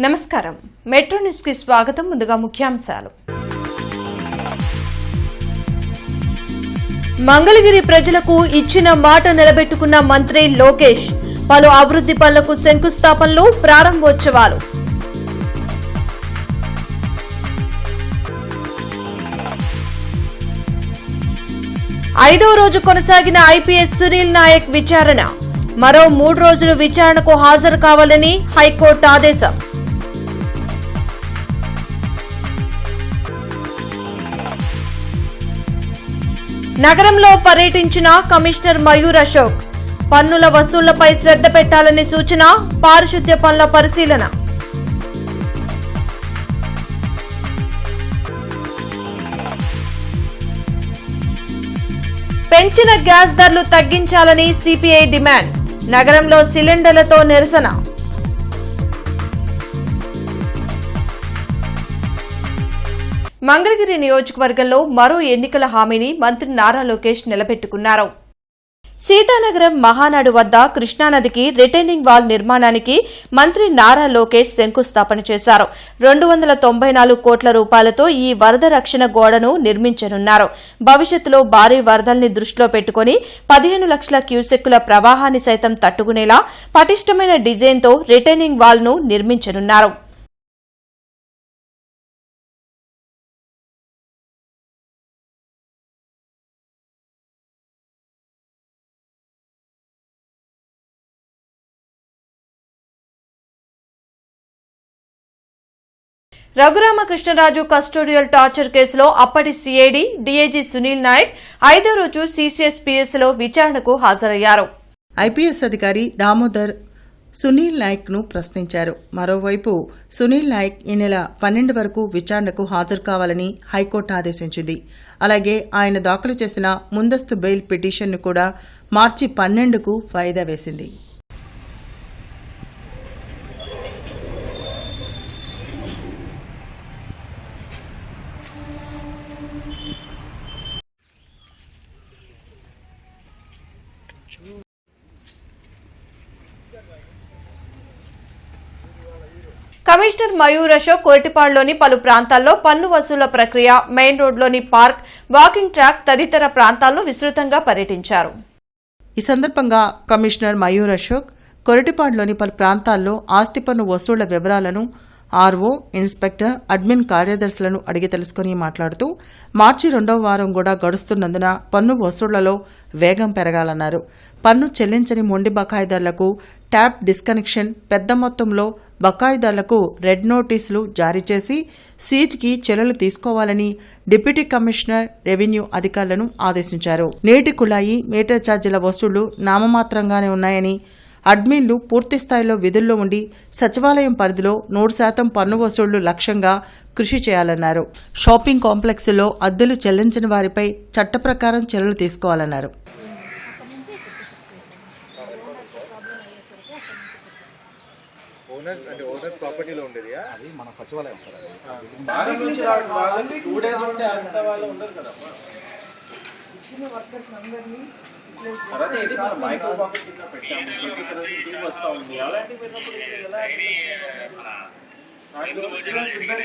నమస్కారం metro news కి స్వాగతం. ముందుగా ముఖ్యాంశాలు. మంగళగిరి ప్రజలకు ఇచ్చిన మాట నిలబెట్టుకున్న మంత్రి లోకేష్. పలు అభివృద్ధి పనులకు శంకుస్థాపనలు, ప్రారంభోత్సవాలు. ఐదవ రోజు కొనసాగిన ఐపీఎస్ సునీల్ నాయక్ విచారణ. మరో 3 రోజులు విచారణకు హాజరు కావాలని హైకోర్టు ఆదేశం. నగరంలో పర్యటించిన కమిషనర్ మయూర్ అశోక్. పన్నుల వసూళ్లపై శ్రద్ధ పెట్టాలని సూచన, పారిశుద్ధ్య పనుల పరిశీలన. పెంచిన గ్యాస్ ధరలు తగ్గించాలని సిపిఐ డిమాండ్. నగరంలో సిలిండర్లతో నిరసన. మంగళగిరి నియోజకవర్గంలో మరో ఎన్నికల హామీని మంత్రి నారా లోకేష్ నిలబెట్టుకున్నారు. సీతానగరం మహానాడు వద్ద కృష్ణానదికి రిటైనింగ్ వాల్ నిర్మాణానికి మంత్రి నారా లోకేష్ శంకుస్థాపన చేశారు. 294 కోట్ల రూపాయలతో ఈ వరద రక్షణ గోడను నిర్మించనున్నారు. భవిష్యత్తులో భారీ వరదల్ని దృష్టిలో పెట్టుకుని 15 లక్షల క్యూసెక్కుల ప్రవాహాన్ని సైతం తట్టుకునేలా పటిష్టమైన డిజైన్తో రిటైనింగ్ వాల్ ను నిర్మించనున్నారు. రఘురామకృష్ణరాజు కస్టోడియల్ టార్చర్ కేసులో అప్పటి సిఐడి డీఐజీ సునీల్ నాయక్ 5వ రోజు సీసీఎస్పీఎస్ లో విచారణకు హాజరయ్యారు. ఐపీఎస్ అధికారి దామోదర్ సునీల్ నాయక్ ను ప్రశ్నించారు. మరోవైపు సునీల్ నాయక్ ఈ నెల 12 వరకు విచారణకు హాజరు కావాలని హైకోర్టు ఆదేశించింది. అలాగే ఆయన దాఖలు చేసిన ముందస్తు బెయిల్ పిటిషన్ను కూడా మార్చి 12కు వాయిదా వేసింది. కమిషనర్ మయూర్ అశోక్ కోటిపాడులోని పలు ప్రాంతాల్లో పన్ను వసూళ్ల ప్రక్రియ, మెయిన్ రోడ్లోని పార్క్, వాకింగ్ ట్రాక్ తదితర ప్రాంతాల్లో విస్తృతంగా పర్యటించారు. ఈ సందర్భంగా కమిషనర్ మయూర్ అశోక్ కొరటిపాడులోని పలు ప్రాంతాల్లో ఆస్తి పన్ను వసూళ్ల వివరాలను ఆర్ఓ, ఇన్స్పెక్టర్, అడ్మిన్ కార్యదర్శులను అడిగి తెలుసుకుని మాట్లాడుతూ మార్చి 2వ వారం కూడా గడుస్తున్నందున పన్ను వసూళ్లలో వేగం పెరగాలన్నారు. పన్ను చెల్లించని మొండి బకాయిదారులకు ట్యాప్ డిస్కనెక్షన్, పెద్ద మొత్తంలో బకాయిదారులకు రెడ్ నోటీసులు జారీ చేసి సీజ్కి చర్యలు తీసుకోవాలని డిప్యూటీ కమిషనర్ రెవెన్యూ అధికారులను ఆదేశించారు. నీటి కుళాయి, మీటర్ ఛార్జీల వసూళ్లు నామమాత్రంగానే ఉన్నాయని, అడ్మిన్లు పూర్తిస్థాయిలో విధుల్లో ఉండి సచివాలయం పరిధిలో 100% పన్ను వసూళ్లు లక్ష్యంగా కృషి చేయాలన్నారు. షాపింగ్ కాంప్లెక్స్లో అద్దెలు చెల్లించని వారిపై చట్ట ప్రకారం చర్యలు తీసుకోవాలన్నారు. ఓనర్ ప్రాపర్టీలో ఉండేది అది మన సచివాలయం సార్. తర్వాత ఇది మన మైక్రో పాకెట్ కింద పెట్టాము. వచ్చేసరికి టీం వస్తూ ఉంది. అలాంటి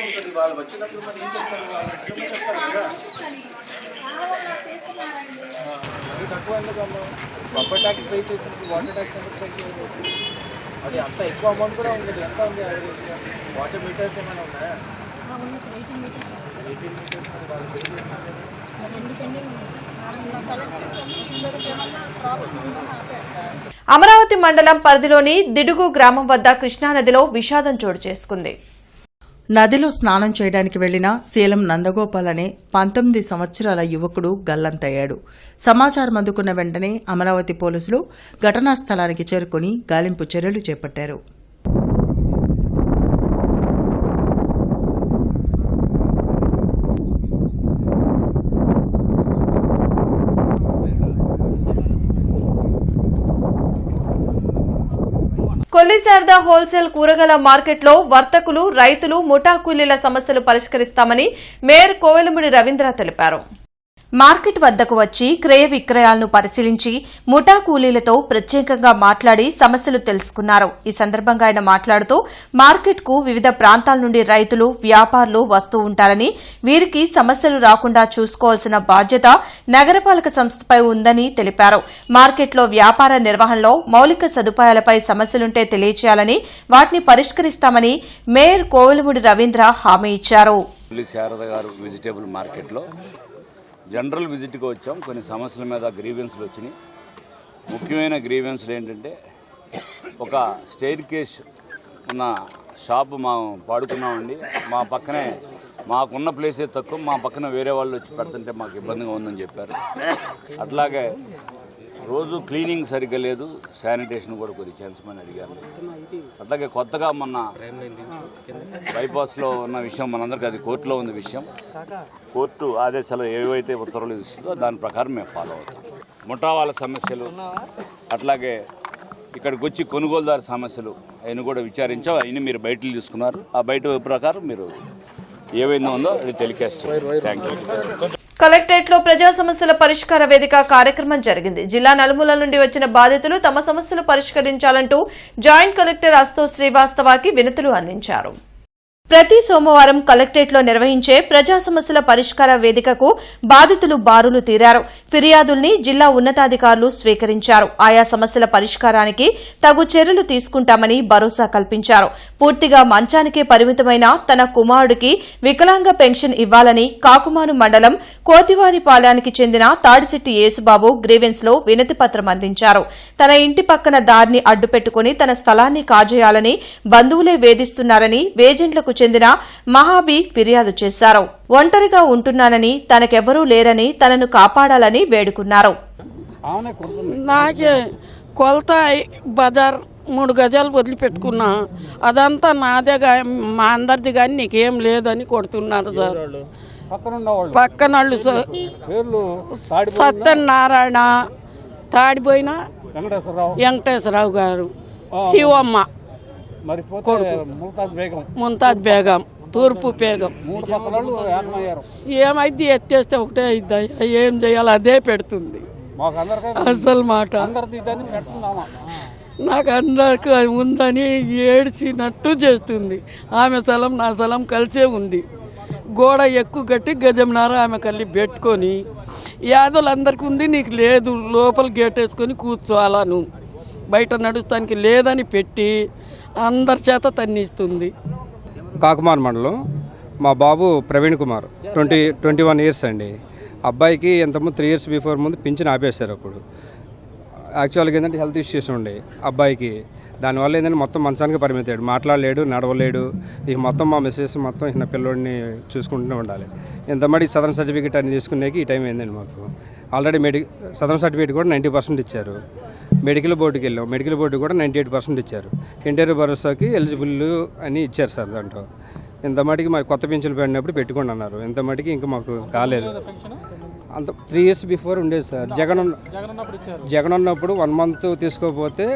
ఉంటుంది. వాళ్ళు వచ్చినప్పుడు మరి ఏం చెప్తారు? వాళ్ళు చెప్తారు కదా, అది తక్కువ ఎందుకమ్మా. ప్రాపర్ ట్యాక్స్ పే చేసినప్పుడు వాటర్ ట్యాక్స్ ఎందుకు పే చేయలేదు? అది అంత ఎక్కువ అమౌంట్ కూడా ఉండదు. ఎంత ఉంది యావరేజ్గా? వాటర్ మీటర్స్ ఏమైనా ఉన్నాయా? 18 మీటర్స్ వాళ్ళు పే చేస్తున్నారు. అమరావతి మండలం పరిధిలోని దిడుగు గ్రామం వద్ద కృష్ణానదిలో విషాదం చోటు చేసుకుంది. నదిలో స్నానం చేయడానికి వెళ్లిన శీలం నందగోపాల్ అనే 19 సంవత్సరాల యువకుడు గల్లంతయ్యాడు. సమాచారం అందుకున్న వెంటనే అమరావతి పోలీసులు ఘటనా స్థలానికి చేరుకుని గాలింపు చర్యలు చేపట్టారు. కొల్లిశారదా హోల్సేల్ కూరగాయల మార్కెట్లో వర్తకులు, రైతులు, ముఠా కూలీల సమస్యలు పరిష్కరిస్తామని మేయర్ కోవెలమూడి రవీంద్ర తెలిపారు. మార్కెట్ వద్దకు వచ్చి క్రయ విక్రయాలను పరిశీలించి ముఠా కూలీలతో ప్రత్యేకంగా మాట్లాడి సమస్యలు తెలుసుకున్నారు. ఈ సందర్భంగా ఆయన మాట్లాడుతూ మార్కెట్కు వివిధ ప్రాంతాల నుండి రైతులు, వ్యాపారులు వస్తూ ఉంటారని, వీరికి సమస్యలు రాకుండా చూసుకోవాల్సిన బాధ్యత నగరపాలక సంస్థపై ఉందని తెలిపారు. మార్కెట్లో వ్యాపార నిర్వహణలో మౌలిక సదుపాయాలపై సమస్యలుంటే తెలియచేయాలని, వాటిని పరిష్కరిస్తామని మేయర్ కోవెలమూడి రవీంద్ర హామీ ఇచ్చారు. శారద గారు వెజిటేబుల్ మార్కెట్లో జనరల్ విజిట్కి వచ్చాం. కొన్ని సమస్యల మీద గ్రీవెన్స్లు వచ్చినాయి. ముఖ్యమైన గ్రీవెన్స్లు ఏంటంటే, ఒక స్టైర్ కేస్ ఉన్న షాపు మేము పాడుకున్నామండి. మా పక్కనే మాకున్న ప్లేసే తక్కువ, మా పక్కన వేరే వాళ్ళు వచ్చి పెడుతుంటే మాకు ఇబ్బందిగా ఉందని చెప్పారు. అట్లాగే రోజు క్లీనింగ్ సరిగ్గా లేదు, శానిటేషన్ కూడా కొద్దిగా చేయించమని అడిగారు. అట్లాగే కొత్తగా మొన్న బైపాస్లో ఉన్న విషయం మనందరికీ అది కోర్టులో ఉన్న విషయం. కోర్టు ఆదేశాలు ఏవైతే ఉత్తర్వులు ఇస్తుందో దాని ప్రకారం మేము ఫాలో అవుతాం. ముఠా వాళ్ళ సమస్యలు, అట్లాగే ఇక్కడికి వచ్చి కొనుగోలుదారు సమస్యలు అవన్నీ కూడా విచారించాం. అవన్నీ మీరు బయటలు తీసుకున్నారు. ఆ బయట ప్రకారం మీరు ఏవైనా ఉందో అది తెలియజేస్తారు. Thank you. కలెక్టరేట్లో ప్రజా సమస్యల పరిష్కార వేదిక కార్యక్రమం జరిగింది. జిల్లా నలుమూలల నుండి వచ్చిన బాధితులు తమ సమస్యలు పరిష్కరించాలంటూ జాయింట్ కలెక్టర్ అశుతోష్ శ్రీవాస్తవకి వినతులు అందించారు. ప్రతి సోమవారం కలెక్టరేట్లో నిర్వహించే ప్రజా సమస్యల పరిష్కార వేదికకు బాధితులు బారులు తీరారు. ఫిర్యాదుల్ని జిల్లా ఉన్నతాధికారులు స్వీకరించారు. ఆయా సమస్యల పరిష్కారానికి తగు చర్యలు తీసుకుంటామని భరోసా కల్పించారు. పూర్తిగా మంచానికే పరిమితమైన తన కుమారుడికి వికలాంగ పెన్షన్ ఇవ్వాలని కాకుమాను మండలం కోతివానిపాలెనికి చెందిన తాడిశెట్టి యేసుబాబు గ్రీవెన్స్ లో వినతి పత్రం అందించారు. తన ఇంటి పక్కన దారిని అడ్డుపెట్టుకుని తన స్థలాన్ని కాజేయాలని బంధువులే వేధిస్తున్నారని వేజెంట్లకు చెందిన మహాబీ ఫిర్యాదు చేశారు. ఒంటరిగా ఉంటున్నానని, తనకెవరూ లేరని, తనను కాపాడాలని వేడుకున్నారు. నాకే కొలత బజార్ 3 గజాలు వదిలిపెట్టుకున్నా, అదంతా నాదే, మా అందరిది కానీ నీకేం లేదని కొడుతున్నారు సార్. పక్కనోళ్ళు సత్యనారాయణ, తాడిపోయిన వెంకటేశ్వరరావు గారు, శివమ్మ ముంతాజ్ బేగం, తూర్పు బేగం. ఏమైంది ఎత్తేస్తే ఒకటే అయిద్దా, ఏం చేయాలి అదే పెడుతుంది అసలు మాట. నాకు అందరికి ఉందని ఏడ్చినట్టు చేస్తుంది. ఆమె స్థలం నా స్థలం కలిసే ఉంది. గోడ ఎక్కువ కట్టి గజంన్నర ఆమె కల్లి పెట్టుకొని యాదవులందరికీ ఉంది, నీకు లేదు, లోపల గేట్ వేసుకొని కూర్చోవాలా, నువ్వు బయట నడుస్తానికి లేదని పెట్టి అందరి చేత తన్నిస్తుంది. కాకుమాన్ మండలం. మా బాబు ప్రవీణ్ కుమార్ 21 ఇయర్స్ అండి. అబ్బాయికి ఎంతమంది 3 ఇయర్స్ బిఫోర్ ముందు పింఛన్ ఆపేశారు. అప్పుడు యాక్చువల్గా ఏంటంటే హెల్త్ ఇష్యూస్ ఉండే అబ్బాయికి. దానివల్ల ఏంటంటే మొత్తం మంచానికి పరిమితాడు, మాట్లాడలేడు, నడవలేడు. ఇక మొత్తం మా మిస్సెస్ మొత్తం ఇక పిల్లోడిని చూసుకుంటూనే ఉండాలి. ఇంతమటి సదరన్ సర్టిఫికేట్ అని తీసుకునేకి ఈ టైం అయిందండి మాకు. ఆల్రెడీ సదరన్ సర్టిఫికేట్ కూడా 90% ఇచ్చారు. మెడికల్ బోర్డుకి వెళ్ళాం, మెడికల్ బోర్డు కూడా 98% ఇచ్చారు. ఇంటీరియర్ భరోసాకి ఎలిజిబుల్ అని ఇచ్చారు సార్. దాంట్లో ఇంత మటుకి మరి కొత్త పింఛన్లు పడినప్పుడు పెట్టుకోండి అన్నారు. ఇంత మటుకి ఇంకా మాకు కాలేదు. అంత 3 ఇయర్స్ బిఫోర్ ఉండేది సార్. జగన్ ఉన్నప్పుడు 1 మంత్ తీసుకోకపోతే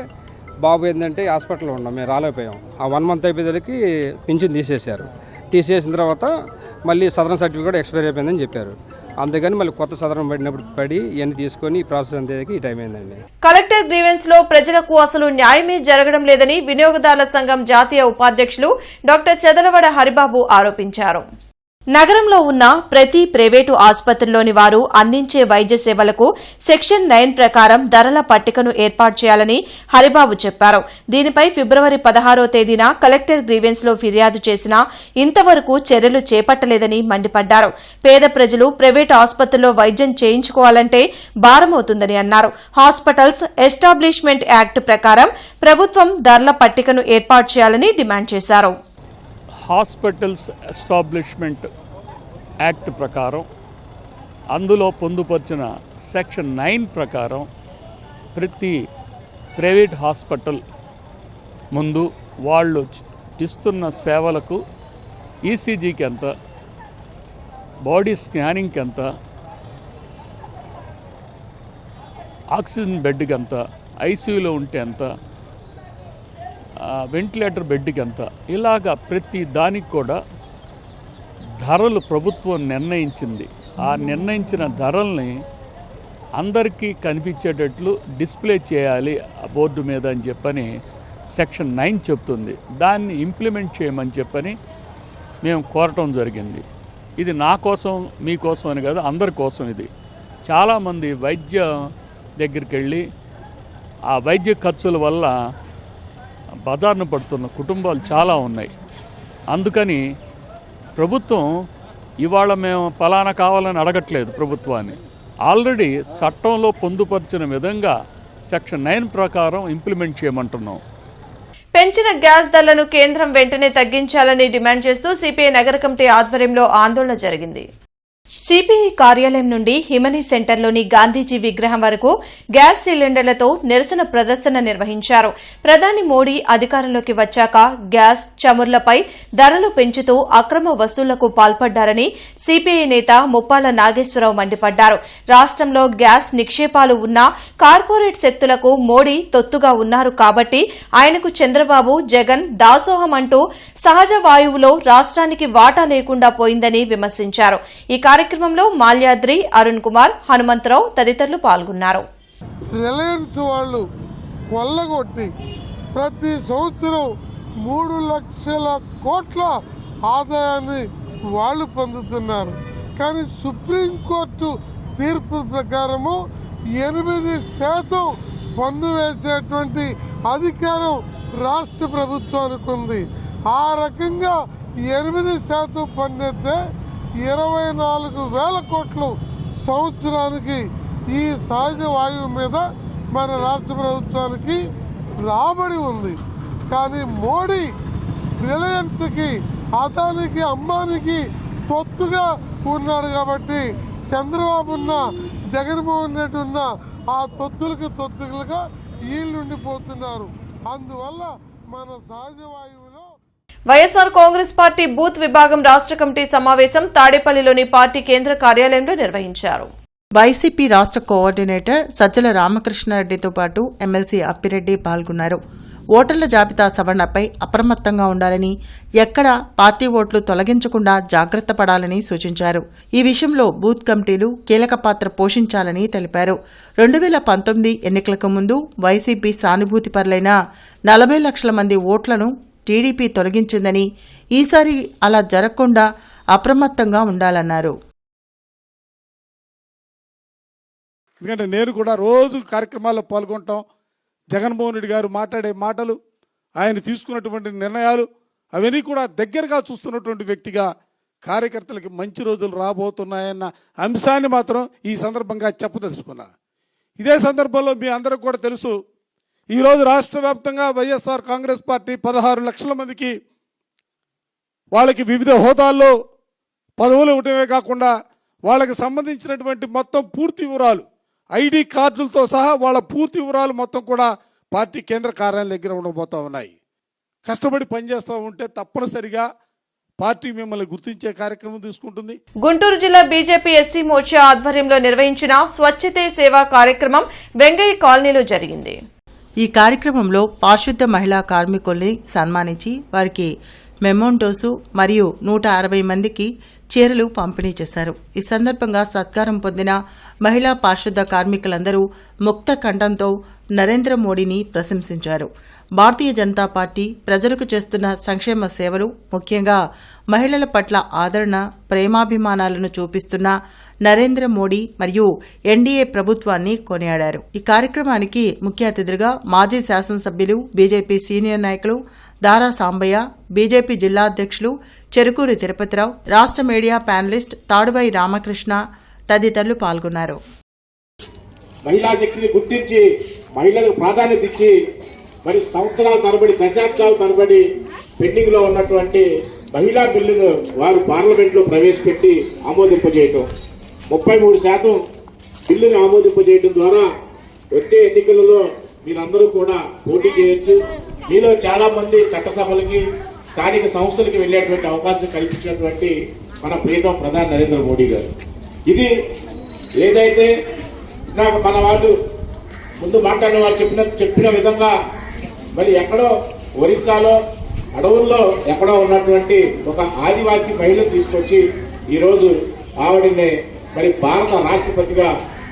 బాబు ఏంటంటే హాస్పిటల్లో ఉన్నాం, మేము రాలేకపోయాం. ఆ 1 మంత్ అయిపోయేసరికి పింఛన్ తీసేశారు. తీసేసిన తర్వాత మళ్ళీ సదరన్ సర్టిఫికేట్ కూడా ఎక్స్పైర్ అయిపోయిందని చెప్పారు. అందుకని మళ్ళీ కొత్త సదరం పడినప్పుడు ఇవన్నీ తీసుకొని ఈ ప్రాసెస్ అంతేకి ఈ టైం అయిందండి. కలెక్టర్ గ్రీవెన్స్ లో ప్రజలకు అసలు న్యాయమే జరగడం లేదని వినియోగదారుల సంఘం జాతీయ ఉపాధ్యక్షులు డాక్టర్ చెదలవడ హరిబాబు ఆరోపించారు. నగరంలో ఉన్న ప్రతి ప్రైవేటు ఆసుపత్రిలోని వారు అందించే వైద్య సేవలకు సెక్షన్ 9 ప్రకారం ధరల పట్టికను ఏర్పాటు చేయాలని హరిబాబు చెప్పారు. దీనిపై ఫిబ్రవరి 16వ తేదీన కలెక్టర్ గ్రీవెన్స్ లో ఫిర్యాదు చేసినా ఇంతవరకు చర్యలు చేపట్టలేదని మండిపడ్డారు. పేద ప్రజలు ప్రైవేటు ఆసుపత్రుల్లో వైద్యం చేయించుకోవాలంటే భారమవుతుందని అన్నారు. హాస్పిటల్స్ ఎస్టాబ్లిష్మెంట్ యాక్ట్ ప్రకారం ప్రభుత్వం ధరల పట్టికను ఏర్పాటు చేయాలని డిమాండ్ చేశారు. హాస్పిటల్స్ ఎస్టాబ్లిష్మెంట్ యాక్ట్ ప్రకారం, అందులో పొందుపరిచిన సెక్షన్ 9 ప్రకారం ప్రతి ప్రైవేట్ హాస్పిటల్ ముందు వాళ్ళు ఇస్తున్న సేవలకు ఈసీజీకి ఎంత, బాడీ స్కానింగ్కి ఎంత, ఆక్సిజన్ బెడ్కి ఎంత, ఐసీయూలో ఉంటే ఎంత, వెంటిలేటర్ బెడ్కి ఎంత, ఇలాగా ప్రతి దానికి కూడా ధరలు ప్రభుత్వం నిర్ణయించింది. ఆ నిర్ణయించిన ధరల్ని అందరికీ కనిపించేటట్లు డిస్ప్లే చేయాలి ఆ బోర్డు మీద అని చెప్పని సెక్షన్ 9 చెప్తుంది. దాన్ని ఇంప్లిమెంట్ చేయమని చెప్పని మేము కోరటం జరిగింది. ఇది నా కోసం మీకోసం అని కాదు, అందరి కోసం. ఇది చాలామంది వైద్య దగ్గరికి వెళ్ళి ఆ వైద్య ఖర్చుల వల్ల బజారున పడుతున్న కుటుంబాలు చాలా ఉన్నాయి. అందుకని ప్రభుత్వం ఇవాళ మేము పలానా కావాలని అడగట్లేదు ప్రభుత్వాన్ని. ఆల్రెడీ చట్టంలో పొందుపరిచిన విధంగా సెక్షన్ 9 ప్రకారం ఇంప్లిమెంట్ చేయమంటున్నాం. పెంచిన గ్యాస్ ధరలను కేంద్రం వెంటనే తగ్గించాలని డిమాండ్ చేస్తూ సిపిఐ నగర కమిటీ ఆధ్వర్యంలో ఆందోళన జరిగింది. సిపిఐ కార్యాలయం నుండి హిమనీ సెంటర్లోని గాంధీజీ విగ్రహం వరకు గ్యాస్ సిలిండర్లతో నిరసన ప్రదర్శన నిర్వహించారు. ప్రధాని మోడీ అధికారంలోకి వచ్చాక గ్యాస్, చముర్లపై ధరలు పెంచుతూ అక్రమ వసూళ్లకు పాల్పడ్డారని సిపిఐ నేత ముప్పాళ్ల నాగేశ్వరరావు మండిపడ్డారు. రాష్ట్రంలో గ్యాస్ నిక్షేపాలు ఉన్నా కార్పొరేట్ శక్తులకు మోడీ తొత్తుగా ఉన్నారు కాబట్టి ఆయనకు చంద్రబాబు, జగన్ దాసోహం అంటూ సహజ వాయువులో రాష్ట్రానికి వాటా లేకుండా పోయిందని విమర్శించారు. ఈ కార్యక్రమంలో మాల్యాద్రి, అరుణ్ కుమార్, హనుమంతరావు తదితరులు పాల్గొన్నారు. రిలయన్స్ వాళ్ళు కొల్లగొట్టి ప్రతి సంవత్సరం 3 లక్షల కోట్ల ఆదాయాన్ని వాళ్ళు పొందుతున్నారు. కానీ సుప్రీంకోర్టు తీర్పు ప్రకారము 8% పన్ను వేసేటువంటి అధికారం రాష్ట్ర ప్రభుత్వానికి ఉంది. ఆ రకంగా 8% పన్ను 24,000 కోట్లు సంవత్సరానికి ఈ సహజ వాయువు మీద మన రాష్ట్ర ప్రభుత్వానికి రాబడి ఉంది. కానీ మోడీ రిలయన్స్కి, అదానికి, అంబానీకి తొత్తుగా ఉన్నాడు కాబట్టి చంద్రబాబు ఉన్న, జగన్మోహన్ రెడ్డి ఉన్న ఆ తొత్తులుగా వీళ్ళుండిపోతున్నారు. అందువల్ల మన సహజ వాయువులో వైఎస్సార్ కాంగ్రెస్ పార్టీ బూత్ విభాగం రాష్ట్ర కమిటీ సమావేశం తాడేపల్లిలోని పార్టీ కేంద్ర కార్యాలయంలో నిర్వహించారు. వైసీపీ రాష్ట్ర కోఆర్డినేటర్ సజ్జల రామకృష్ణారెడ్డితో పాటు ఎమ్మెల్సీ అప్పిరెడ్డి పాల్గొన్నారు. ఓటర్ల జాబితా సవరణపై అప్రమత్తంగా ఉండాలని, ఎక్కడా పార్టీ ఓట్లు తొలగించకుండా జాగ్రత్త పడాలని సూచించారు. ఈ విషయంలో బూత్ కమిటీలు కీలక పాత్ర పోషించాలని తెలిపారు. 2019 ఎన్నికలకు ముందు వైసీపీ సానుభూతిపరులైన 40 లక్షల మంది ఓట్లను టీడీపీ తొలగించిందని, ఈసారి అలా జరగకుండా అప్రమత్తంగా ఉండాలన్నారు. ఎందుకంటే నేను కూడా రోజు కార్యక్రమాల్లో పాల్గొంటాం. జగన్మోహన్ రెడ్డి గారు మాట్లాడే మాటలు, ఆయన తీసుకున్నటువంటి నిర్ణయాలు అవన్నీ కూడా దగ్గరగా చూస్తున్నటువంటి వ్యక్తిగా కార్యకర్తలకి మంచి రోజులు రాబోతున్నాయన్న అంశాన్ని మాత్రం ఈ సందర్భంగా చెప్పదలుచుకున్నా. ఇదే సందర్భంలో మీ అందరికి కూడా తెలుసు, ఈరోజు రాష్ట్ర వ్యాప్తంగా వైఎస్ఆర్ కాంగ్రెస్ పార్టీ 16 లక్షల మందికి వాళ్ళకి వివిధ హోదాల్లో పదవులు ఇవ్వటమే కాకుండా వాళ్ళకి సంబంధించినటువంటి మొత్తం పూర్తి వివరాలు, ఐడి కార్డులతో సహా వాళ్ళ పూర్తి వివరాలు మొత్తం కూడా పార్టీ కేంద్ర కార్యాలయం దగ్గర ఉండబోతూ ఉన్నాయి. కష్టపడి పనిచేస్తూ ఉంటే తప్పనిసరిగా పార్టీ మిమ్మల్ని గుర్తించే కార్యక్రమం తీసుకుంటుంది. గుంటూరు జిల్లా బీజేపీ ఎస్సీ మోర్చా ఆధ్వర్యంలో నిర్వహించిన స్వచ్ఛతే సేవా కార్యక్రమం వెంగయ్య కాలనీలో జరిగింది. ఈ కార్యక్రమంలో పారిశుద్ధ మహిళా కార్మికుల్ని సన్మానించి వారికి మెమోంటోసు మరియు 160 మందికి చీరలు పంపిణీ చేశారు. ఈ సందర్భంగా సత్కారం పొందిన మహిళా పారిశుద్ధ కార్మికులందరూ ముక్త కంఠంతో నరేంద్ర మోడీని ప్రశంసించారు. భారతీయ జనతా పార్టీ ప్రజలకు చేస్తున్న సంక్షేమ సేవలు, ముఖ్యంగా మహిళల పట్ల ఆదరణ, ప్రేమాభిమానాలను చూపిస్తున్న నరేంద్ర మోడీ మరియు ఎన్డీఏ ప్రభుత్వాన్ని కొనియాడారు. ఈ కార్యక్రమానికి ముఖ్య అతిథులుగా మాజీ శాసనసభ్యులు, బీజేపీ సీనియర్ నాయకులు దారా సాంబయ్య, బీజేపీ జిల్లా అధ్యక్షులు చెరుకూరి తిరుపతిరావు, రాష్ట్ర మీడియా ప్యానలిస్ట్ తాడువై రామకృష్ణ తదితరులు పాల్గొన్నారు. మహిళా శక్తిని గుర్తించి మహిళలకు ప్రాధాన్యత ఇచ్చి మరి సంవత్సరాల తరబడి, దశాబ్దాల తరబడి పెండింగ్ లో ఉన్నటువంటి మహిళా బిల్లును వారు పార్లమెంట్ లో ప్రవేశపెట్టి ఆమోదింపజేయటం, 33% బిల్లును ఆమోదింపజేయటం ద్వారా వచ్చే ఎన్నికలలో మీరందరూ కూడా పోటీ చేయొచ్చు. మీలో చాలా మంది చట్టసభలకి, స్థానిక సంస్థలకి వెళ్ళేటువంటి అవకాశం కల్పించినటువంటి మన ప్రియతమ ప్రధాని నరేంద్ర మోడీ గారు. ఇది ఏదైతే ఇందాక మన వాళ్ళు ముందు మాట్లాడిన వాళ్ళు చెప్పిన విధంగా మరి ఎక్కడో ఒరిస్సాలో అడవుల్లో ఎక్కడో ఉన్నటువంటి ఒక ఆదివాసీ మహిళను తీసుకొచ్చి ఈరోజు ఆవిడని మరి భారత రాష్ట్రపతిగా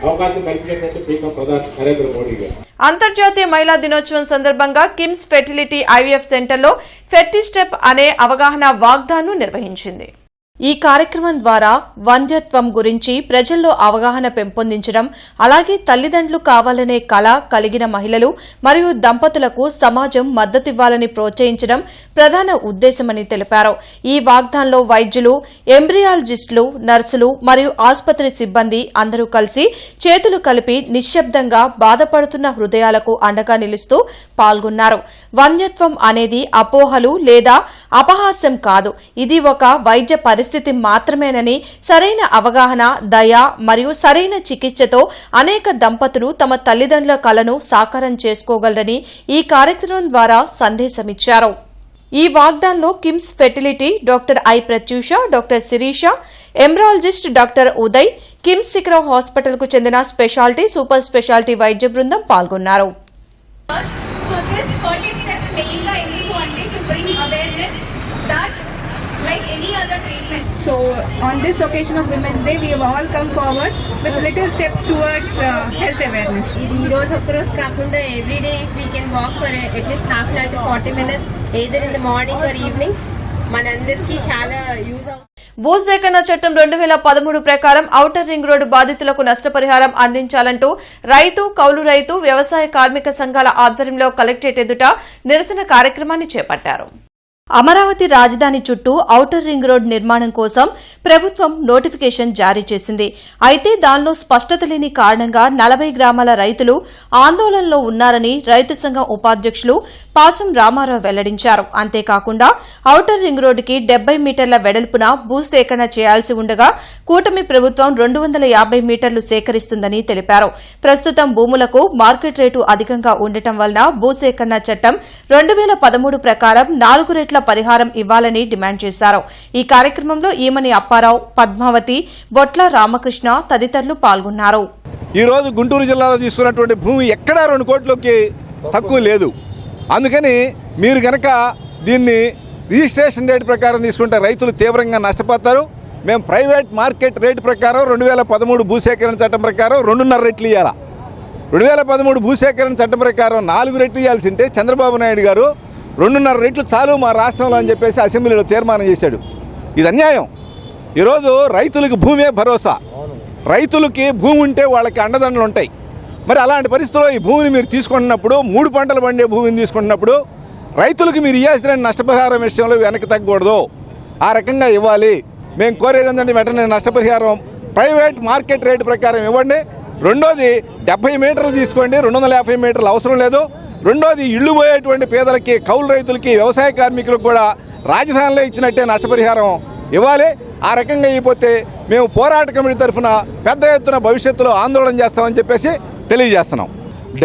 అవకాశం కల్పించినటువంటి ప్రీతం ప్రధాని నరేంద్ర మోడీ గారు. అంతర్జాతీయ మహిళా దినోత్సవం సందర్భంగా కిమ్స్ ఫెర్టిలిటీ ఐవీఎఫ్ సెంటర్లో ఫెర్టిస్టెప్ అనే అవగాహన వాగ్దానం నిర్వహించింది. ఈ కార్యక్రమం ద్వారా వంధ్యత్వం గురించి ప్రజల్లో అవగాహన పెంపొందించడం, అలాగే తల్లిదండ్రులు కావాలనే కళ కలిగిన మహిళలు మరియు దంపతులకు సమాజం మద్దతివ్వాలని ప్రోత్సహించడం ప్రధాన ఉద్దేశమని తెలిపారు. ఈ వాగ్దానంలో వైద్యులు, ఎంబ్రియాలజిస్టులు, నర్సులు మరియు ఆసుపత్రి సిబ్బంది అందరూ కలిసి చేతులు కలిపి నిశ్శబ్దంగా బాధపడుతున్న హృదయాలకు అండగా నిలుస్తూ పాల్గొన్నారు. వంధ్యత్వం అనేది అపోహలు లేదా అపహాస్యం కాదు, ఇది ఒక వైద్య పరిస్థితి మాత్రమేనని, సరైన అవగాహన, దయ మరియు సరైన చికిత్సతో అనేక దంపతులు తమ తల్లిదండ్రుల కలను సాకారం చేసుకోగలరని ఈ కార్యక్రమం ద్వారా సందేశమిచ్చారు. ఈ వాగ్దానంలో KIMS fertility doctor I Prathyusha, doctor Sirisha, embryologist doctor Uday, KIMS సిక్రో హాస్పిటల్ కు చెందిన స్పెషాలిటీ, సూపర్ స్పెషాలిటీ వైద్య బృందం పాల్గొన్నారు. So on this occasion of Women's Day, we have all come forward with little steps towards health awareness. Ee roz of course kaakunda every day if we can walk for at least half an hour to 40 minutes either in the morning or evening మనందరికీ చాలా use అవుతుంది. భూసేకరణ చట్టం 2013 ప్రకారం outer ring road బాధితులకు నష్టపరిహారం అందించాలంటూ రైతు, కౌలు రైతు, వ్యవసాయ కార్మిక సంఘాల ఆధ్వర్యంలో కలెక్టరేట్ ఎదుట నిరసన కార్యక్రమాన్ని చేపట్టారు. అమరావతి రాజధాని చుట్టూ ఔటర్ రింగ్ రోడ్ నిర్మాణం కోసం ప్రభుత్వం నోటిఫికేషన్ జారీ చేసింది. అయితే దానిలో స్పష్టత లేని కారణంగా 40 గ్రామాల రైతులు ఆందోళనలో ఉన్నారని రైతు సంఘం ఉపాధ్యక్షులు పాసం రామారావు వెల్లడించారు. అంతేకాకుండా ఔటర్ రింగ్ రోడ్డుకి 70 మీటర్ల వెడల్పున భూసేకరణ చేయాల్సి ఉండగా కూటమి ప్రభుత్వం 250 మీటర్లు సేకరిస్తుందని తెలిపారు. ప్రస్తుతం భూములకు మార్కెట్ రేటు అధికంగా ఉండటం వలన భూసేకరణ చట్టం 2013 ప్రకారం 4 రెట్ల పరిహారం ఇవ్వాలని డిమాండ్ చేశారు. ఈ కార్యక్రమంలో ఈమని అప్పారావు, పద్మావతి, బొట్ల రామకృష్ణ తదితరులు పాల్గొన్నారు. ఈ రోజు గుంటూరు జిల్లాలో తీసుకున్నటువంటి భూమి ఎక్కడా 2 కోట్లకి తక్కువ లేదు. అందుకని మీరు కనుక దీన్ని రిజిస్ట్రేషన్ రేటు ప్రకారం తీసుకుంటే రైతులు తీవ్రంగా నష్టపోతారు. మేము ప్రైవేట్ మార్కెట్ రేటు ప్రకారం 2013 భూసేకరణ చట్టం ప్రకారం 2.5 రెట్లు ఇవ్వాలి. 2013 భూసేకరణ చట్టం ప్రకారం 4 రెట్లు ఇవ్వాల్సి ఉంటే చంద్రబాబు నాయుడు గారు 2.5 రెట్లు చాలు మా రాష్ట్రంలో అని చెప్పేసి అసెంబ్లీలో తీర్మానం చేశాడు. ఇది అన్యాయం. ఈరోజు రైతులకు భూమే భరోసా. రైతులకి భూమి ఉంటే వాళ్ళకి అండదండలు ఉంటాయి. మరి అలాంటి పరిస్థితుల్లో ఈ భూమిని మీరు తీసుకుంటున్నప్పుడు, 3 పంటలు పండే భూమిని తీసుకుంటున్నప్పుడు రైతులకు మీరు ఇవ్వాల్సిన నష్టపరిహారం విషయంలో వెనక్కి తగ్గకూడదు, ఆ రకంగా ఇవ్వాలి. మేము కోరేది ఏంటంటే వెంటనే నష్టపరిహారం ప్రైవేట్ మార్కెట్ రేటు ప్రకారం ఇవ్వండి. రెండోది 70 మీటర్లు తీసుకోండి, 250 మీటర్లు అవసరం లేదు. రెండోది ఇళ్ళు పోయేటువంటి పేదలకి, కౌలు రైతులకి, వ్యవసాయ కార్మికులకు కూడా రాజధానిలో ఇచ్చినట్టే నష్టపరిహారం ఇవ్వాలి. ఆ రకంగా ఇవ్వకపోతే మేము పోరాట కమిటీ తరఫున పెద్ద ఎత్తున భవిష్యత్తులో ఆందోళన చేస్తామని చెప్పేసి తెలియజేస్తున్నాం.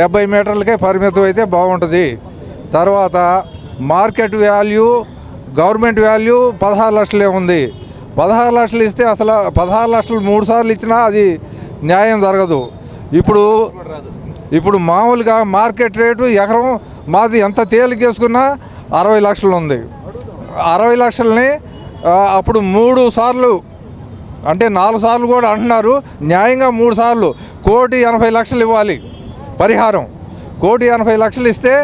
70 మీటర్లకే పరిమితం అయితే బాగుంటుంది. తర్వాత మార్కెట్ వాల్యూ, గవర్నమెంట్ వాల్యూ 16 లక్షలే ఉంది. 16 లక్షలు ఇస్తే అసలు 16 లక్షలు 3 సార్లు ఇచ్చినా అది న్యాయం జరగదు. ఇప్పుడు మామూలుగా మార్కెట్ రేటు ఎకరం మాది ఎంత తేలికేసుకున్నా 60 లక్షలు ఉంది. 60 లక్షలని అప్పుడు 3 సార్లు అంటే 4 సార్లు కూడా అంటున్నారు. న్యాయంగా 3 సార్లు 1,80,00,000 ఇవ్వాలి పరిహారం. 1,80,00,000 లక్షలు ఇస్తే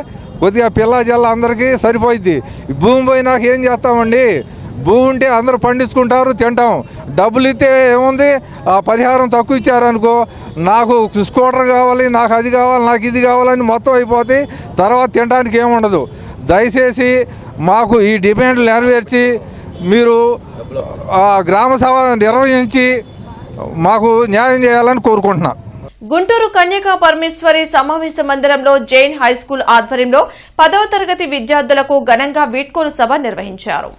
కొద్దిగా పిల్ల జల్ల అందరికీ సరిపోయిద్ది. భూమి పోయినాక ఏం చేస్తామండి? భూమి ఉంటే అందరూ పండించుకుంటారు, తింటాం. డబ్బులు ఇస్తే ఏముంది, ఆ పరిహారం తక్కువ ఇచ్చారనుకో, నాకు స్కూటర్ కావాలి, నాకు అది కావాలి, నాకు ఇది కావాలని మొత్తం అయిపోతే తర్వాత తినడానికి ఏముండదు. దయచేసి మాకు ఈ డిమాండ్లు నెరవేర్చి మీరు గ్రామ సభ నిర్వహించి మాకు న్యాయం చేయాలని కోరుకుంటున్నా. గుంటూరు కన్యకా పరమేశ్వరి సమావేశ మందిరంలో జైన్ హైస్కూల్ ఆధ్వర్యంలో 10వ తరగతి విద్యార్థులకు ఘనంగా వీడ్కోలు సభ నిర్వహించారు.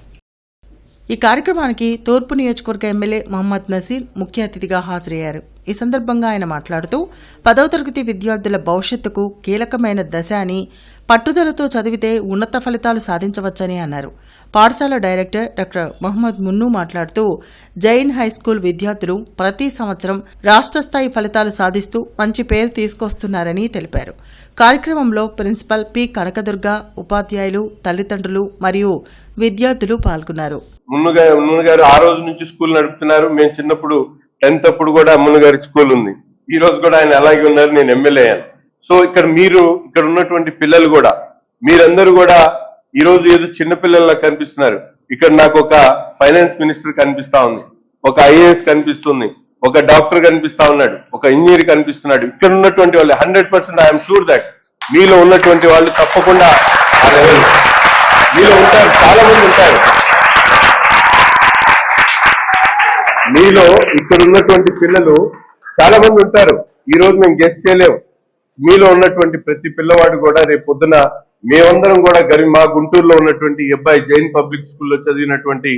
ఈ కార్యక్రమానికి తూర్పు నియోజకవర్గ ఎమ్మెల్యే మహమ్మద్ నసీర్ ముఖ్య అతిథిగా హాజరయ్యారు. ఈ సందర్భంగా ఆయన మాట్లాడుతూ 10వ తరగతి విద్యార్థుల భవిష్యత్తుకు కీలకమైన దశ అని, పట్టుదలతో చదివితే ఉన్నత ఫలితాలు సాధించవచ్చని అన్నారు. పాఠశాల డైరెక్టర్ డాక్టర్ మొహమ్మద్ మున్ను మాట్లాడుతూ జైన్ హైస్కూల్ విద్యార్థులు ప్రతి సంవత్సరం రాష్ట్ర స్థాయి ఫలితాలు సాధిస్తూ మంచి పేరు తీసుకొస్తున్నారని తెలిపారు. కార్యక్రమంలో ప్రిన్సిపల్ పి కనకదుర్గ, ఉపాధ్యాయులు, తల్లిదండ్రులు మరియు విద్యార్థులు పాల్గొన్నారు. మున్ను గారు ఆ రోజు నుంచి స్కూల్ నడుపుతున్నారు. మేము చిన్నప్పుడు 10th అప్పుడు కూడా మున్ను గారి స్కూల్ ఉంది. ఈ రోజు కూడా ఆయన అలాగే ఉన్నారు. నేను ఎమ్మెల్యే అయ్యాను. సో ఇక్కడ ఉన్నటువంటి పిల్లలు కూడా, మీరందరూ కూడా ఈ రోజు ఏదో చిన్న పిల్లల్లా కనిపిస్తున్నారు. ఇక్కడ నాకు ఒక ఫైనాన్స్ మినిస్టర్ కనిపిస్తా ఉంది, ఒక IAS కనిపిస్తుంది, ఒక డాక్టర్ కనిపిస్తా ఉన్నాడు, ఒక ఇంజనీర్ కనిపిస్తున్నాడు. ఇక్కడ ఉన్నటువంటి వాళ్ళు 100% ఐఎమ్ షూర్ దట్ మీలో ఉన్నటువంటి వాళ్ళు తప్పకుండా ఆ లెవెల్ మీలో ఉంటారు. చాలా మంది ఉంటారు మీలో. ఇక్కడ ఉన్నటువంటి పిల్లలు చాలా మంది ఉంటారు. ఈ రోజు మేము గెస్ట్ చేయలేము. మీలో ఉన్నటువంటి ప్రతి పిల్లవాడు కూడా రేపు పొద్దున మేమందరం కూడా మా గుంటూరులో ఉన్నటువంటి ఈ అబ్బాయి జైన్ పబ్లిక్ స్కూల్లో చదివినటువంటి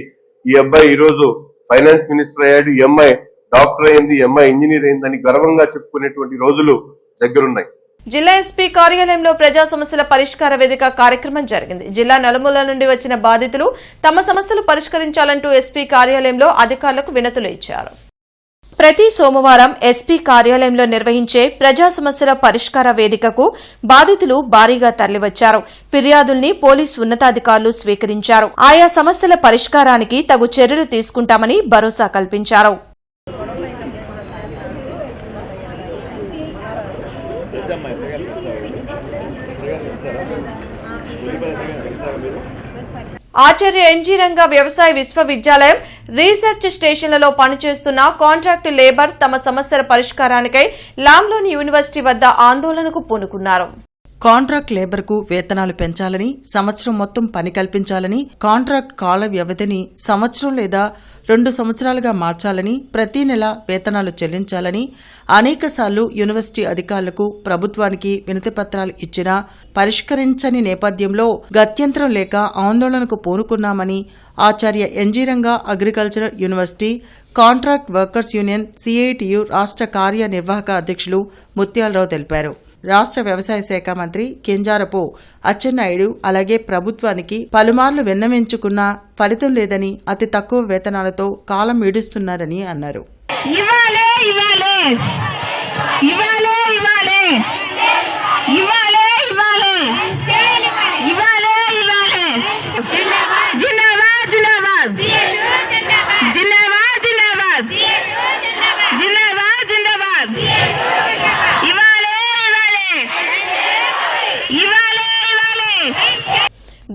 ఈ అబ్బాయి ఈ రోజు ఫైనాన్స్ మినిస్టర్ అయ్యాడు, ఈ అమ్మాయి డాక్టర్ అయింది, ఈ అమ్మాయి ఇంజనీర్ అయిందని గర్వంగా చెప్పుకునేటువంటి రోజులు దగ్గరున్నాయి. జిల్లా ఎస్పీ కార్యాలయంలో ప్రజా సమస్యల పరిష్కార వేదిక కార్యక్రమం జరిగింది. జిల్లా నలుమూలల నుండి వచ్చిన బాధితులు తమ సమస్యలు పరిష్కరించాలంటూ ఎస్పీ కార్యాలయంలో అధికారులకు వినతులు ఇచ్చారు. ప్రతి సోమవారం ఎస్పీ కార్యాలయంలో నిర్వహించే ప్రజా సమస్యల పరిష్కార వేదికకు బాధితులు భారీగా తరలివచ్చారు. ఫిర్యాదుల్ని పోలీసు ఉన్నతాధికారులు స్వీకరించారు. ఆయా సమస్యల పరిష్కారానికి తగు చర్యలు తీసుకుంటామని భరోసా కల్పించారు. ఆచార్య ఎన్జీ రంగా వ్యవసాయ విశ్వవిద్యాలయం రీసెర్చ్ స్టేషన్లలో పనిచేస్తున్న కాంట్రాక్ట్ లేబర్ తమ సమస్యల పరిష్కారానికై లాంలోని యూనివర్సిటీ వద్ద ఆందోళనకు పూనుకున్నారు. కాంట్రాక్ట్ లేబర్కు వేతనాలు పెంచాలని, సంవత్సరం మొత్తం పని కల్పించాలని, కాంట్రాక్ట్ కాల వ్యవధిని సంవత్సరం లేదా 2 సంవత్సరాలుగా మార్చాలని, ప్రతి నెల వేతనాలు చెల్లించాలని అనేకసార్లు యూనివర్సిటీ అధికారులకు, ప్రభుత్వానికి వినతిపత్రాలు ఇచ్చినా పరిష్కరించని నేపథ్యంలో గత్యంతరం లేక ఆందోళనకు పూనుకున్నామని Acharya NG Ranga agricultural university contract workers union CITU రాష్ట్ర కార్యనిర్వాహక అధ్యక్షులు ముత్యాలరావు తెలిపారు. రాష్ట్ర వ్యవసాయ శాఖ మంత్రి కింజారపు అచ్చెన్నాయుడు అలాగే ప్రభుత్వానికి పలుమార్లు విన్నవించుకున్నా ఫలితం లేదని, అతి తక్కువ వేతనాలతో కాలం ఈడుస్తున్నారని అన్నారు.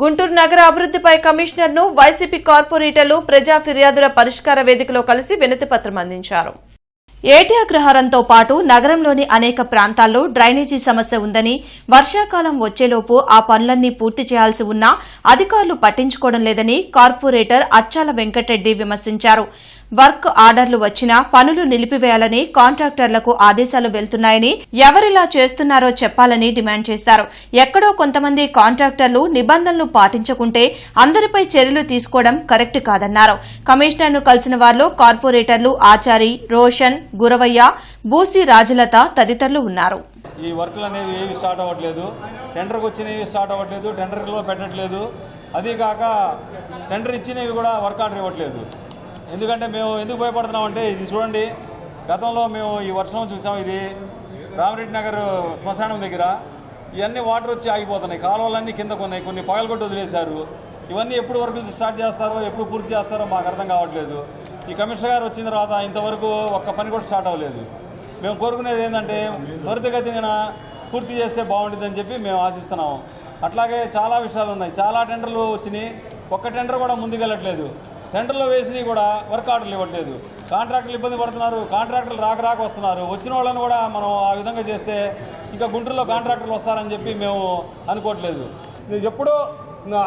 గుంటూరు నగర అభివృద్దిపై కమిషనర్ను వైసీపీ కార్పొరేటర్లు ప్రజా ఫిర్యాదుల పరిష్కార వేదికలో కలిసి వినతిపత్రం అందించారు. ఏటి అగ్రహారంతో పాటు నగరంలోని అనేక ప్రాంతాల్లో డ్రైనేజీ సమస్య ఉందని, వర్షాకాలం వచ్చేలోపు ఆ పనులన్నీ పూర్తి చేయాల్సి ఉన్నా అధికారులు పట్టించుకోవడం లేదని కార్పొరేటర్ అచ్చాల వెంకటరెడ్డి విమర్శించారు. వర్క్ ఆర్డర్లు వచ్చినా పనులు నిలిపివేయాలని కాంట్రాక్టర్లకు ఆదేశాలు వెళ్తున్నాయని, ఎవరిలా చేస్తున్నారో చెప్పాలని డిమాండ్ చేశారు. ఎక్కడో కొంతమంది కాంట్రాక్టర్లు నిబంధనలు పాటించకుంటే అందరిపై చర్యలు తీసుకోవడం కరెక్ట్ కాదన్నారు. కమిషనర్ను కలిసిన వారిలో కార్పొరేటర్లు ఆచారి, రోషన్, గురవయ్య, బూసి రాజలత తదితరులు ఉన్నారు. ఈ వర్క్లు అనేవి ఏవి స్టార్ట్ అవ్వట్లేదు, టెండర్కి వచ్చినవి స్టార్ట్ అవ్వట్లేదు, టెండర్లో పెట్టట్లేదు. అదీకాక టెండర్ ఇచ్చినవి కూడా వర్క్ ఆర్డర్ ఇవ్వట్లేదు. ఎందుకంటే మేము ఎందుకు భయపడుతున్నామంటే, ఇది చూడండి, గతంలో మేము ఈ వర్షం చూసాం. ఇది రామరెడ్డి నగర్ శ్మశానం దగ్గర ఇవన్నీ వాటర్ వచ్చి ఆగిపోతున్నాయి. కాలువలన్నీ కింద కొన్నాయి, కొన్ని పగలగొట్టి వదిలేశారు. ఇవన్నీ ఎప్పుడు వరకు స్టార్ట్ చేస్తారో, ఎప్పుడు పూర్తి చేస్తారో మాకు అర్థం కావట్లేదు. ఈ కమిషనర్ గారు వచ్చిన తర్వాత ఇంతవరకు ఒక్క పని కూడా స్టార్ట్ అవ్వలేదు. మేము కోరుకునేది ఏంటంటే త్వరితగతిన పూర్తి చేస్తే బాగుంటుందని చెప్పి మేము ఆశిస్తున్నాము. అట్లాగే చాలా విషయాలు ఉన్నాయి. చాలా టెండర్లు వచ్చినాయి, ఒక్క టెండర్ కూడా ముందుకెళ్ళట్లేదు. టెండర్లో వేసినవి కూడా వర్క్ ఆర్డర్లు ఇవ్వట్లేదు. కాంట్రాక్టర్లు ఇబ్బంది పడుతున్నారు, కాంట్రాక్టర్లు రాక వస్తున్నారు. వచ్చిన వాళ్ళని కూడా మనం ఆ విధంగా చేస్తే ఇంకా గుంటూరులో కాంట్రాక్టర్లు వస్తారని చెప్పి మేము అనుకోవట్లేదు. ఎప్పుడో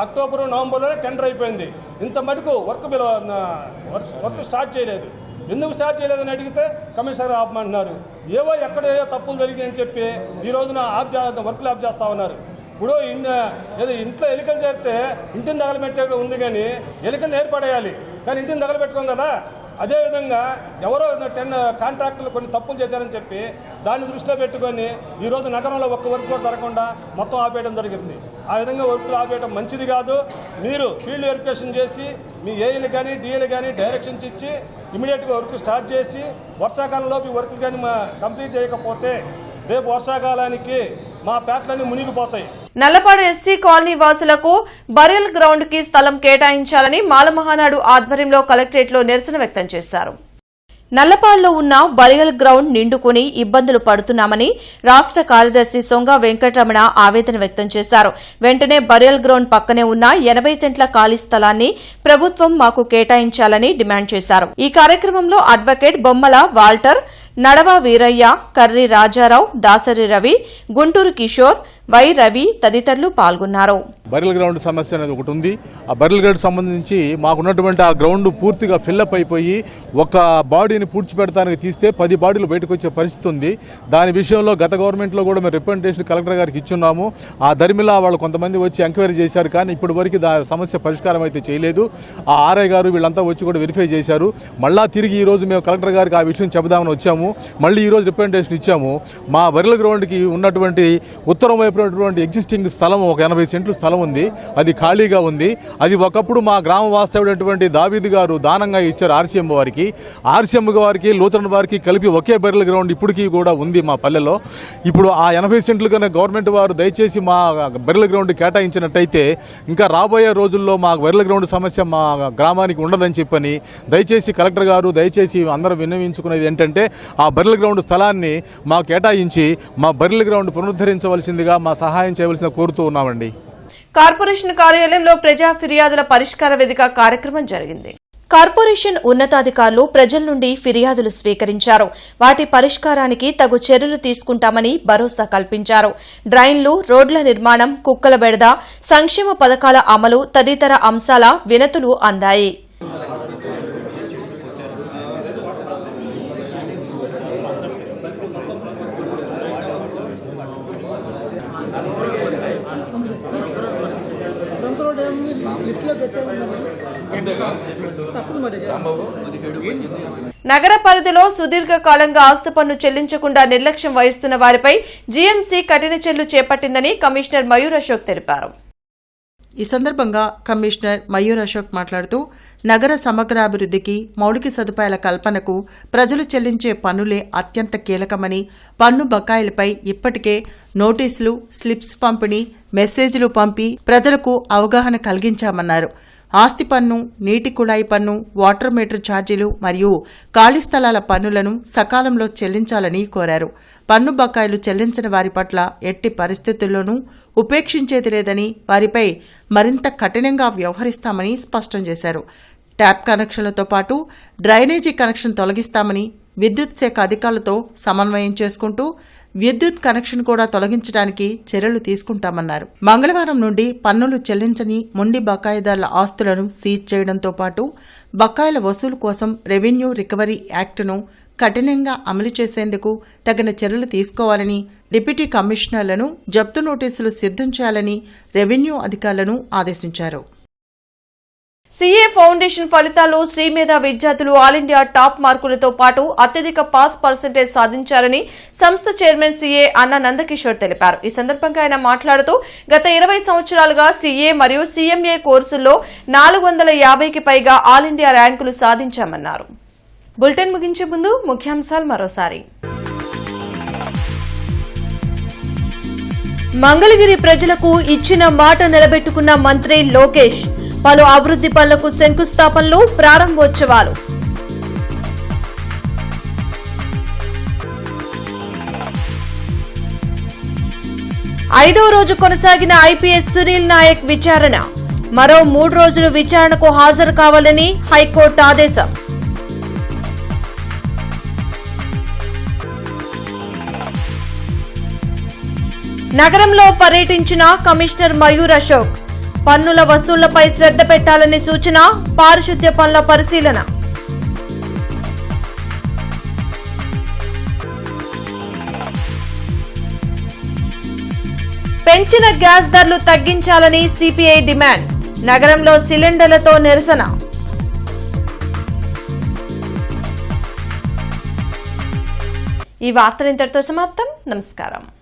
అక్టోబరు, నవంబర్లోనే టెండర్ అయిపోయింది. ఇంత మటుకు వర్క్ స్టార్ట్ చేయలేదు. ఎందుకు స్టార్ట్ చేయలేదని అడిగితే కమిషనర్ ఆపమంటున్నారు. ఏవో ఎక్కడ ఏవో తప్పులు జరిగినాయని చెప్పి ఈ రోజున వర్క్లు ఆఫ్ చేస్తూ ఉన్నారు. ఇప్పుడు ఏదో ఇంట్లో ఎలుకలు చేస్తే ఇంటిని తగలబెట్టే ఉంది, కానీ ఎలుకలు ఏర్పడేయాలి, కానీ ఇంటిని తగలబెట్టుకోం కదా. అదేవిధంగా ఎవరో కాంట్రాక్టర్లు కొన్ని తప్పులు చేశారని చెప్పి దాన్ని దృష్టిలో పెట్టుకొని ఈరోజు నగరంలో ఒక్క వర్క్ కూడా జరగకుండా మొత్తం ఆపేయడం జరిగింది. ఆ విధంగా వర్కులు ఆపేయడం మంచిది కాదు. మీరు ఫీల్డ్ వెరిఫికేషన్ చేసి మీ ఏఈలు కానీ డిఏలు కానీ డైరెక్షన్స్ ఇచ్చి ఇమీడియట్గా వర్క్ స్టార్ట్ చేసి వర్షాకాలంలో ఈ వర్కులు కానీ కంప్లీట్ చేయకపోతే రేపు వర్షాకాలానికి మా పేటలన్నీ మునిగిపోతాయి. నల్లపాడు ఎస్సీ కాలనీ వాసులకు బరియల్ గ్రౌండ్ కి స్థలం కేటాయించాలని మాల మహానాడు ఆధ్వర్యంలో కలెక్టరేట్ లో నిరసన వ్యక్తం చేశారు. నల్లపాడులో ఉన్న బరియల్ గ్రౌండ్ నిండుకుని ఇబ్బందులు పడుతున్నామని రాష్ట్ర కార్యదర్శి సొంగ వెంకటరమణ ఆవేదన వ్యక్తం చేశారు. వెంటనే బరియల్ గ్రౌండ్ పక్కనే ఉన్న 80 సెంట్ల ఖాళీ స్థలాన్ని ప్రభుత్వం మాకు కేటాయించాలని డిమాండ్ చేశారు. ఈ కార్యక్రమంలో అడ్వకేట్ బొమ్మల వాల్టర్, నడవ వీరయ్య, కర్రి రాజారావు, దాసరి రవి, గుంటూరు కిషోర్, వై రవి తదితరులు పాల్గొన్నారు. బరియల్ గ్రౌండ్ సమస్య అనేది ఒకటి ఉంది. ఆ బరియల్ గ్రౌండ్ సంబంధించి మాకున్నటువంటి ఆ గ్రౌండ్ పూర్తిగా ఫిల్అప్ అయిపోయి ఒక బాడీని పూడ్చిపెడతానికి తీస్తే 10 బాడీలు బయటకు వచ్చే పరిస్థితి ఉంది. దాని విషయంలో గత గవర్నమెంట్లో కూడా మేము రిప్రజెంటేషన్ కలెక్టర్ గారికి ఇచ్చున్నాము. ఆ దరిమిలా వాళ్ళు కొంతమంది వచ్చి ఎంక్వైరీ చేశారు, కానీ ఇప్పటి వరకు సమస్య పరిష్కారం అయితే చేయలేదు. ఆ ఆర్ఐ గారు వీళ్ళంతా వచ్చి కూడా వెరిఫై చేశారు. మళ్ళా తిరిగి ఈరోజు మేము కలెక్టర్ గారికి ఆ విషయం చెబుదామని వచ్చాము. మళ్ళీ ఈరోజు రిప్రజెంటేషన్ ఇచ్చాము. మా బరియల్ గ్రౌండ్కి ఉన్నటువంటి ఉత్తరం వైపు ఎగ్జిస్టింగ్ స్థలం ఒక 80 సెంట్లు స్థలం ఉంది. అది ఖాళీగా ఉంది. అది ఒకప్పుడు మా గ్రామ వాస్తవుడైనటువంటి దావీద్ గారు దానంగా ఇచ్చారు ఆర్సీఎం వారికి. ఆర్సీఎం వారికి లూథరన్ వారికి కలిపి ఒకే బరియల్ గ్రౌండ్ ఇప్పటికీ కూడా ఉంది మా పల్లెలో. ఇప్పుడు ఆ 80 సెంట్లు కన్నా గవర్నమెంట్ వారు దయచేసి మా బరియల్ గ్రౌండ్ కేటాయించినట్టయితే ఇంకా రాబోయే రోజుల్లో మా బరియల్ గ్రౌండ్ సమస్య మా గ్రామానికి ఉండదని చెప్పని దయచేసి కలెక్టర్ గారు దయచేసి అందరూ విన్నవించుకునేది ఏంటంటే ఆ బరియల్ గ్రౌండ్ స్థలాన్ని మాకు కేటాయించి మా బరియల్ గ్రౌండ్ పునరుద్ధరించవలసిందిగా మా సహాయం చేయవలసిన కోరుతూ ఉన్నామండి. కార్పొరేషన్ కార్యాలయంలో ప్రజా ఫిర్యాదుల పరిష్కార వేదిక కార్యక్రమం జరిగింది. కార్పొరేషన్ ఉన్నతాధికారులు ప్రజల నుండి ఫిర్యాదులు స్వీకరించారు. వాటి పరిష్కారానికి తగు చర్యలు తీసుకుంటామని భరోసా కల్పించారు. డ్రైన్లు, రోడ్ల నిర్మాణం, కుక్కల బెడద, సంక్షేమ పథకాల అమలు తదితర అంశాల వినతులు అందాయి. నగర పరిధిలో సుదీర్ఘకాలంగా ఆస్తి పన్ను చెల్లించకుండా నిర్లక్ష్యం వహిస్తున్న వారిపై జీఎంసీ కఠిన చర్యలు చేపట్టిందని కమిషనర్ మయూర్ అశోక్ తెలిపారు. ఈ సందర్భంగా కమిషనర్ మయూర్ అశోక్ మాట్లాడుతూ నగర సమగ్రాభివృద్ధికి, మౌలిక సదుపాయాల కల్పనకు ప్రజలు చెల్లించే పన్నులే అత్యంత కీలకమని, పన్ను బకాయిలపై ఇప్పటికే నోటీసులు, స్లిప్స్ పంపిణీ, మెసేజ్లు పంపి ప్రజలకు అవగాహన కలిగించామన్నారు. ఆస్తి పన్ను, నీటి కుళాయి పన్ను, వాటర్ మీటర్ ఛార్జీలు మరియు ఖాళీ స్థలాల పన్నులను సకాలంలో చెల్లించాలని కోరారు. పన్ను బకాయిలు చెల్లించని వారి పట్ల ఎట్టి పరిస్థితుల్లోనూ ఉపేక్షించేది లేదని, వారిపై మరింత కఠినంగా వ్యవహరిస్తామని స్పష్టం చేశారు. ట్యాప్ కనెక్షన్లతో పాటు డ్రైనేజీ కనెక్షన్ తొలగిస్తామని, విద్యుత్ శాఖ అధికారులతో సమన్వయం చేసుకుంటూ విద్యుత్ కనెక్షన్ కూడా తొలగించడానికి చర్యలు తీసుకుంటామన్నారు. మంగళవారం నుండి పన్నులు చెల్లించని మొండి బకాయిదారుల ఆస్తులను సీజ్ చేయడంతో పాటు బకాయిల వసూలు కోసం రెవెన్యూ రికవరీ యాక్టును కఠినంగా అమలు చేసేందుకు తగిన చర్యలు తీసుకోవాలని, డిప్యూటీ కమిషనర్లను జప్తు నోటీసులు సిద్ధం చేయాలని రెవెన్యూ అధికారులను ఆదేశించారు. సీఏ ఫౌండేషన్ ఫలితాల్లో శ్రీమేధ విద్యార్థులు ఆల్ ఇండియా టాప్ మార్కులతో పాటు అత్యధిక పాస్ పర్సెంటేజ్ సాధించారని సంస్థ చైర్మన్ సీఏ అన్న నందకిషోర్ తెలిపారు. ఈ సందర్భంగా ఆయన మాట్లాడుతూ గత 20 సంవత్సరాలుగా సీఏ మరియు సీఎంఏ కోర్సుల్లో 450కి పైగా ఆల్ ఇండియా ర్యాంకులు సాధించామన్నారు. బులెటిన్ ముగించే ముందు ముఖ్యాంశాలు మరోసారి. మంగళగిరి ప్రజలకు ఇచ్చిన మాట నిలబెట్టుకున్న మంత్రి లోకేష్. పలు అభివృద్ధి పనులకు శంకుస్థాపనలు, ప్రారంభోత్సవాలు. ఐదవ రోజు కొనసాగిన ఐపీఎస్ సునీల్ నాయక్ విచారణ. మరో 3 రోజులు విచారణకు హాజరు కావాలని హైకోర్టు ఆదేశం. నగరంలో పర్యటించిన కమిషనర్ మయూర్ అశోక్. పన్నుల వసూళ్లపై శ్రద్ధ పెట్టాలని సూచన, పారిశుద్ధ్య పనుల పరిశీలన. పెంచిన గ్యాస్ ధరలు తగ్గించాలని సిపిఐ డిమాండ్. నగరంలో సిలిండర్లతో నిరసన. ఈ వార్తలు ఇంతటితో సమాప్తం. నమస్కారం.